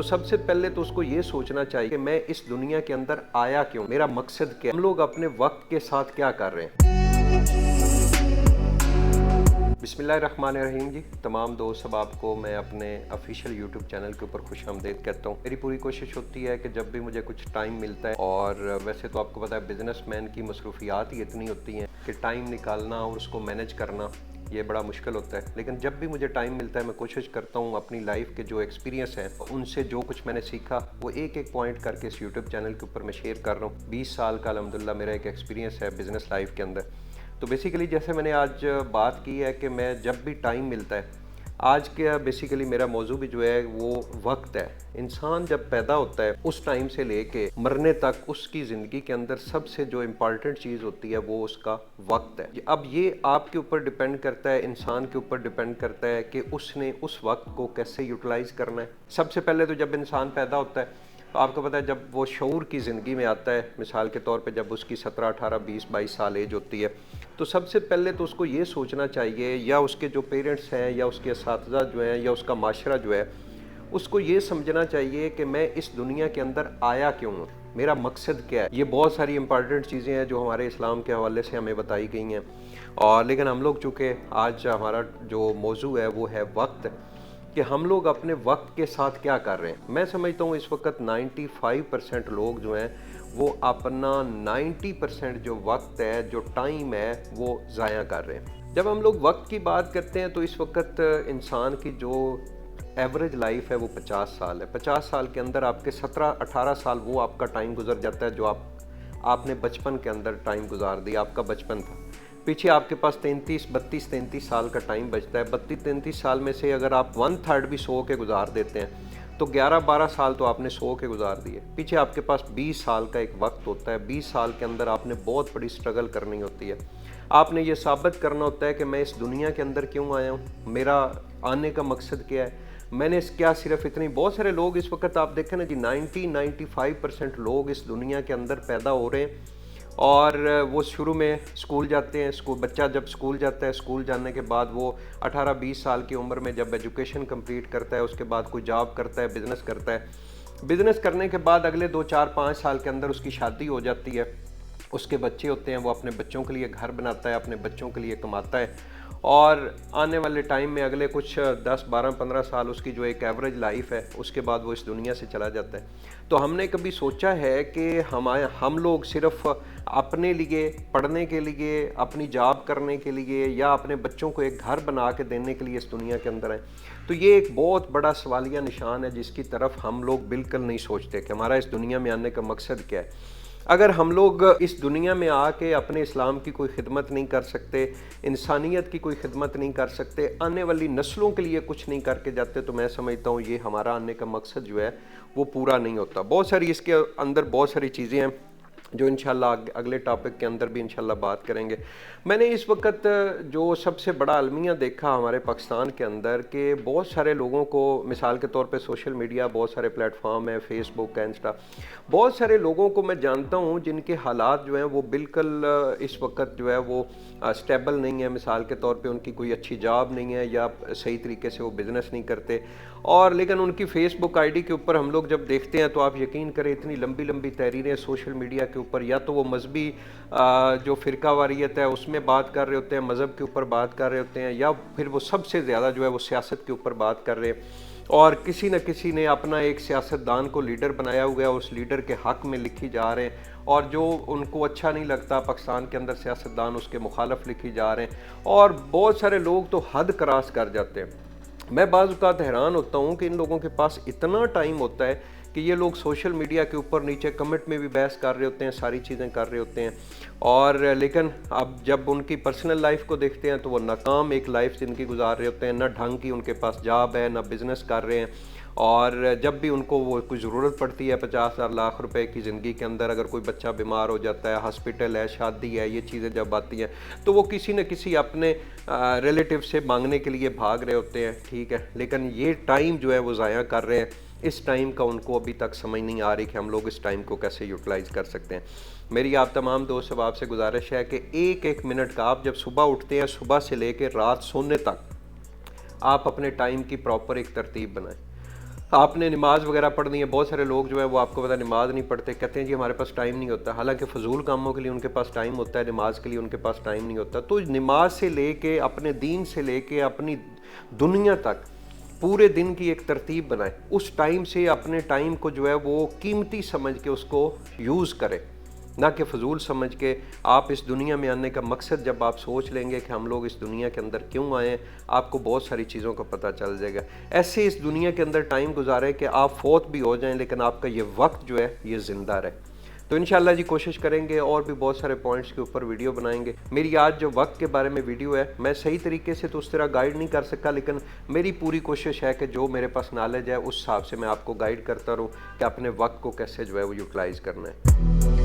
तो सबसे पहले तो उसको ये सोचना चाहिए कि मैं इस दुनिया के अंदर आया क्यों, मेरा मकसद क्या है, हम लोग अपने वक्त के साथ क्या कर रहे हैं। बिस्मिल्लाहिर्रहमानिर्रहीम जी। तमाम दोस्त अब आपको मैं अपने ऑफिशियल यूट्यूब चैनल के ऊपर खुशामदीद कहता हूँ। मेरी पूरी कोशिश होती है कि जब भी मुझे कुछ टाइम मिलता है, और वैसे तो आपको पता है बिजनेसमैन की मसरूफियात ही इतनी होती हैं कि टाइम निकालना और उसको मैनेज करना ये बड़ा मुश्किल होता है, लेकिन जब भी मुझे टाइम मिलता है मैं कोशिश करता हूँ अपनी लाइफ के जो एक्सपीरियंस हैं उनसे जो कुछ मैंने सीखा वो एक एक पॉइंट करके इस यूट्यूब चैनल के ऊपर मैं शेयर कर रहा हूँ। 20 साल का अल्हम्दुलिल्लाह मेरा एक एक्सपीरियंस है बिज़नेस लाइफ के अंदर। तो बेसिकली जैसे मैंने आज बात की है कि मैं जब भी टाइम मिलता है, आज का बेसिकली मेरा मौजू भी जो है वो वक्त है। इंसान जब पैदा होता है उस टाइम से लेके मरने तक उसकी ज़िंदगी के अंदर सबसे जो इम्पॉर्टेंट चीज़ होती है वो उसका वक्त है। अब ये आपके ऊपर डिपेंड करता है, इंसान के ऊपर डिपेंड करता है कि उसने उस वक्त को कैसे यूटिलाइज़ करना है। सबसे पहले तो जब इंसान पैदा होता है तो आपको पता है जब वो शऊर की ज़िंदगी में आता है, मिसाल के तौर पे जब उसकी 17, 18, 20, 22 साल एज होती है, तो सबसे पहले तो उसको ये सोचना चाहिए, या उसके जो पेरेंट्स हैं या उसके असातिज़ा जो हैं या उसका माशरा जो है, उसको ये समझना चाहिए कि मैं इस दुनिया के अंदर आया क्यों हूँ, मेरा मकसद क्या है। ये बहुत सारी इंपॉर्टेंट चीज़ें हैं जो हमारे इस्लाम के हवाले से हमें बताई गई हैं, और लेकिन हम लोग चूँकि आज हमारा जो मौजू है वो है वक्त, कि हम लोग अपने वक्त के साथ क्या कर रहे हैं। मैं समझता हूँ इस वक्त 95% लोग जो हैं वो अपना 90% जो वक्त है, जो टाइम है, वो ज़ाया कर रहे हैं। जब हम लोग वक्त की बात करते हैं तो इस वक्त इंसान की जो एवरेज लाइफ है वो 50 साल है। 50 साल के अंदर आपके 17-18 साल वो आपका टाइम गुजर जाता है जो आपने बचपन के अंदर टाइम गुजार दिया, आपका बचपन था। पीछे आपके पास 32 साल का टाइम बचता है। 32-33 साल में से अगर आप 1/3 भी सो के गुजार देते हैं तो 11-12 साल तो आपने सो के गुजार दिए। पीछे आपके पास 20 साल का एक वक्त होता है। 20 साल के अंदर आपने बहुत बड़ी स्ट्रगल करनी होती है। आपने ये साबित करना होता है कि मैं इस दुनिया के अंदर क्यों आया हूँ, मेरा आने का मकसद क्या है, मैंने क्या सिर्फ इतनी। बहुत सारे लोग इस वक्त आप देखें ना जी, 90-95% लोग इस दुनिया के अंदर पैदा हो रहे हैं और वो शुरू में स्कूल जाते हैं। बच्चा जब स्कूल जाता है, स्कूल जाने के बाद वो 18-20 साल की उम्र में जब एजुकेशन कंप्लीट करता है, उसके बाद कोई जॉब करता है, बिज़नेस करता है। बिज़नेस करने के बाद अगले 2-4-5 साल के अंदर उसकी शादी हो जाती है, उसके बच्चे होते हैं, वो अपने बच्चों के लिए घर बनाता है, अपने बच्चों के लिए कमाता है, और आने वाले टाइम में अगले कुछ 10-12-15 साल उसकी जो एक एवरेज लाइफ है उसके बाद वो इस दुनिया से चला जाता है। तो हमने कभी सोचा है कि हम लोग सिर्फ अपने लिए, पढ़ने के लिए, अपनी जॉब करने के लिए, या अपने बच्चों को एक घर बना के देने के लिए इस दुनिया के अंदर हैं? तो ये एक बहुत बड़ा सवालिया निशान है जिसकी तरफ हम लोग बिल्कुल नहीं सोचते कि हमारा इस दुनिया में आने का मकसद क्या है। अगर हम लोग इस दुनिया में आके अपने इस्लाम की कोई खिदमत नहीं कर सकते, इंसानियत की कोई खिदमत नहीं कर सकते, आने वाली नस्लों के लिए कुछ नहीं करके जाते, तो मैं समझता हूँ ये हमारा आने का मकसद जो है वो पूरा नहीं होता। बहुत सारी इसके अंदर बहुत सारी चीज़ें हैं जो इंशाल्लाह अगले टॉपिक के अंदर भी इंशाल्लाह बात करेंगे। मैंने इस वक्त जो सबसे बड़ा अलमिया देखा हमारे पाकिस्तान के अंदर कि बहुत सारे लोगों को, मिसाल के तौर पे सोशल मीडिया, बहुत सारे प्लेटफॉर्म है, फेसबुक, इंस्टा, बहुत सारे लोगों को मैं जानता हूँ जिनके हालात जो हैं वो बिल्कुल इस वक्त जो है वो स्टेबल नहीं है। मिसाल के तौर पे उनकी कोई अच्छी जॉब नहीं है या सही तरीके से वो बिज़नेस नहीं करते, और लेकिन उनकी फेसबुक आईडी के ऊपर हम लोग जब देखते हैं तो आप यकीन करें इतनी लंबी लंबी तहरीरें सोशल मीडिया के ऊपर, या तो वो मजहबी जो फ़िरका वारियत है उसमें बात कर रहे होते हैं, मज़हब के ऊपर बात कर रहे होते हैं, या फिर वो सबसे ज़्यादा जो है वो सियासत के ऊपर बात कर रहे हैं, और किसी न किसी ने अपना एक सियासतदान को लीडर बनाया हुआ है, उस लीडर के हक़ में लिखी जा रहे हैं, और जो उनको अच्छा नहीं लगता पाकिस्तान के अंदर सियासतदान उसके मुखालफ लिखी जा रहे हैं, और बहुत सारे लोग तो हद क्रॉस कर जाते हैं। मैं बाज़ औक़ात हैरान होता हूँ कि इन लोगों के पास इतना टाइम होता है कि ये लोग सोशल मीडिया के ऊपर नीचे कमेंट में भी बहस कर रहे होते हैं, सारी चीज़ें कर रहे होते हैं, और लेकिन अब जब उनकी पर्सनल लाइफ को देखते हैं तो वो नाकाम एक लाइफ ज़िंदगी गुजार रहे होते हैं। ना ढंग की उनके पास जॉब है, ना बिज़नेस कर रहे हैं, और जब भी उनको वो कोई ज़रूरत पड़ती है 50,000 लाख रुपए की ज़िंदगी के अंदर, अगर कोई बच्चा बीमार हो जाता है, हॉस्पिटल है, शादी है, ये चीज़ें जब आती हैं तो वो किसी न किसी अपने रिलेटिव से मांगने के लिए भाग रहे होते हैं, ठीक है। लेकिन ये टाइम जो है वो ज़ाया कर रहे हैं। इस टाइम का उनको अभी तक समझ नहीं आ रही कि हम लोग इस टाइम को कैसे यूटिलाइज़ कर सकते हैं। मेरी आप तमाम दोस्त अब आपसे गुजारिश है कि एक एक मिनट का, आप जब सुबह उठते हैं, सुबह से लेकर रात सोने तक आप अपने टाइम की प्रॉपर एक तरतीब बनाएं। آپ نے نماز وغیرہ پڑھنی ہے، بہت سارے لوگ جو ہے وہ آپ کو پتہ نماز نہیں پڑھتے، کہتے ہیں جی ہمارے پاس ٹائم نہیں ہوتا، حالانکہ فضول کاموں کے لیے ان کے پاس ٹائم ہوتا ہے، نماز کے لیے ان کے پاس ٹائم نہیں ہوتا۔ تو نماز سے لے کے اپنے دین سے لے کے اپنی دنیا تک پورے دن کی ایک ترتیب بنائے، اس ٹائم سے اپنے ٹائم کو جو ہے وہ قیمتی سمجھ کے اس کو یوز کرے، نہ کہ فضول سمجھ کے۔ آپ اس دنیا میں آنے کا مقصد جب آپ سوچ لیں گے کہ ہم لوگ اس دنیا کے اندر کیوں آئے ہیں، آپ کو بہت ساری چیزوں کا پتہ چل جائے گا۔ ایسے اس دنیا کے اندر ٹائم گزارے کہ آپ فوت بھی ہو جائیں لیکن آپ کا یہ وقت جو ہے یہ زندہ رہے۔ تو انشاءاللہ جی کوشش کریں گے، اور بھی بہت سارے پوائنٹس کے اوپر ویڈیو بنائیں گے۔ میری آج جو وقت کے بارے میں ویڈیو ہے، میں صحیح طریقے سے تو اس طرح گائیڈ نہیں کر سکا، لیکن میری پوری کوشش ہے کہ جو میرے پاس نالج ہے اس حساب سے میں آپ کو گائیڈ کرتا رہوں کہ اپنے وقت کو کیسے جو ہے وہ یوٹیلائز کرنا ہے۔